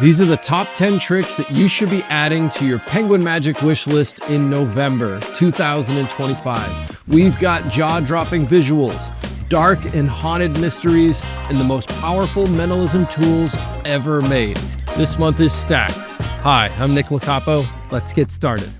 These are the top 10 tricks that you should be adding to your Penguin Magic wish list in November 2025. We've got jaw-dropping visuals, dark and haunted mysteries, and the most powerful mentalism tools ever made. This month is stacked. Hi, I'm Nick Locapo. Let's get started.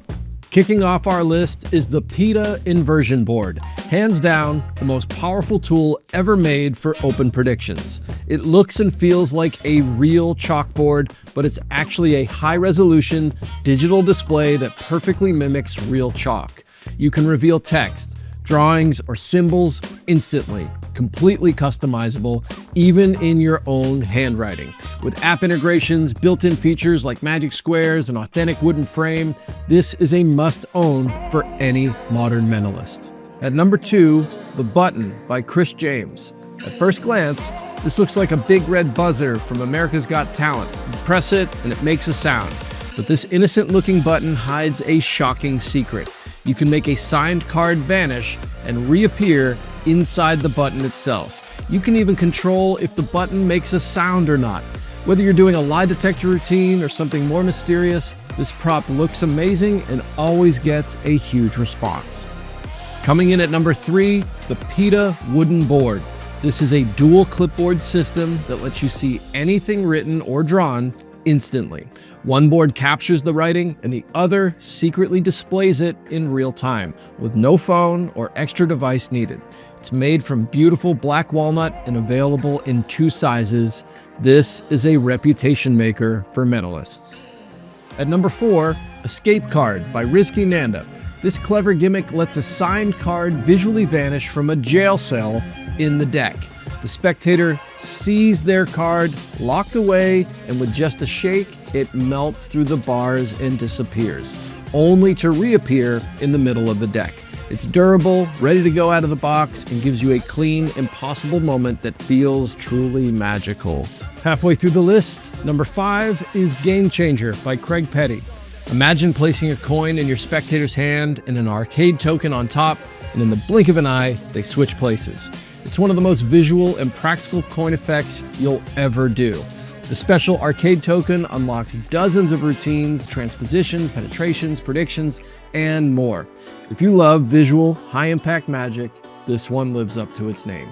Kicking off our list is the PETA Inversion Board. Hands down, the most powerful tool ever made for open predictions. It looks and feels like a real chalkboard, but it's actually a high-resolution digital display that perfectly mimics real chalk. You can reveal text, drawings, or symbols instantly, completely customizable, even in your own handwriting. With app integrations, built-in features like magic squares, and authentic wooden frame, this is a must-own for any modern mentalist. At number 2, The Button by Chris James. At first glance, this looks like a big red buzzer from America's Got Talent. You press it and it makes a sound. But this innocent-looking button hides a shocking secret. You can make a signed card vanish and reappear inside the button itself. You can even control if the button makes a sound or not. Whether you're doing a lie detector routine or something more mysterious, this prop looks amazing and always gets a huge response. Coming in at number 3, the PETA Wooden Board. This is a dual clipboard system that lets you see anything written or drawn instantly. One board captures the writing and the other secretly displays it in real time with no phone or extra device needed. It's made from beautiful black walnut and available in 2 sizes. This is a reputation maker for mentalists. At number 4, Escape Card by Rizky Nanda. This clever gimmick lets a signed card visually vanish from a jail cell in the deck. The spectator sees their card locked away, and with just a shake, it melts through the bars and disappears, only to reappear in the middle of the deck. It's durable, ready to go out of the box, and gives you a clean, impossible moment that feels truly magical. Halfway through the list, number 5 is Game Changer by Craig Petty. Imagine placing a coin in your spectator's hand and an arcade token on top, and in the blink of an eye, they switch places. It's one of the most visual and practical coin effects you'll ever do. The special arcade token unlocks dozens of routines, transpositions, penetrations, predictions, and more. If you love visual, high-impact magic, this one lives up to its name.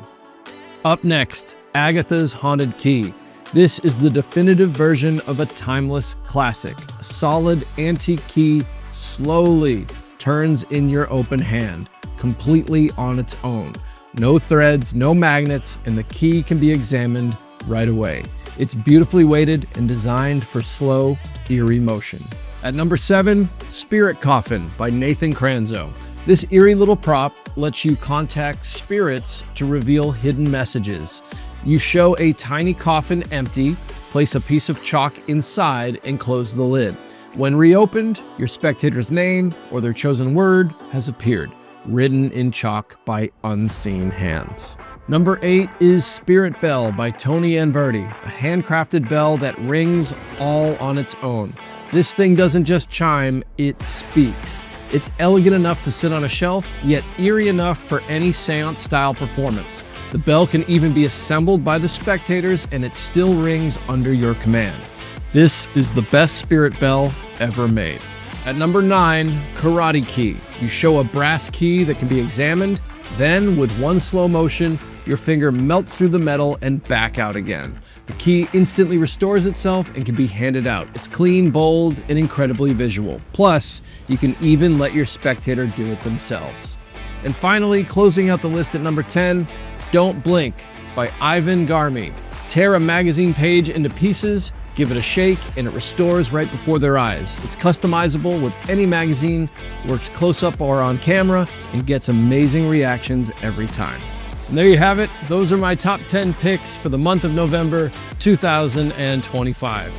Up next, Agatha's Haunted Key. This is the definitive version of a timeless classic. A solid antique key slowly turns in your open hand, completely on its own. No threads, no magnets, and the key can be examined right away. It's beautifully weighted and designed for slow, eerie motion. At number 7, Spirit Coffin by Nathan Kranzo. This eerie little prop lets you contact spirits to reveal hidden messages. You show a tiny coffin empty, place a piece of chalk inside, and close the lid. When reopened, your spectator's name or their chosen word has appeared, written in chalk by unseen hands. Number 8 is Spirit Bell by Tony Anverdi, a handcrafted bell that rings all on its own. This thing doesn't just chime, it speaks. It's elegant enough to sit on a shelf, yet eerie enough for any seance-style performance. The bell can even be assembled by the spectators, and it still rings under your command. This is the best spirit bell ever made. At number 9, Karate Key. You show a brass key that can be examined, then with one slow motion, your finger melts through the metal and back out again. The key instantly restores itself and can be handed out. It's clean, bold, and incredibly visual. Plus, you can even let your spectator do it themselves. And finally, closing out the list at number 10, Don't Blink by Ivan Garmy. Tear a magazine page into pieces, give it a shake, and it restores right before their eyes. It's customizable with any magazine, works close up or on camera, and gets amazing reactions every time. And there you have it. Those are my top 10 picks for the month of November 2025.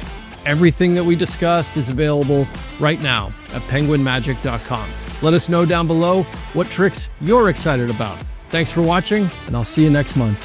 Everything that we discussed is available right now at penguinmagic.com. Let us know down below what tricks you're excited about. Thanks for watching, and I'll see you next month.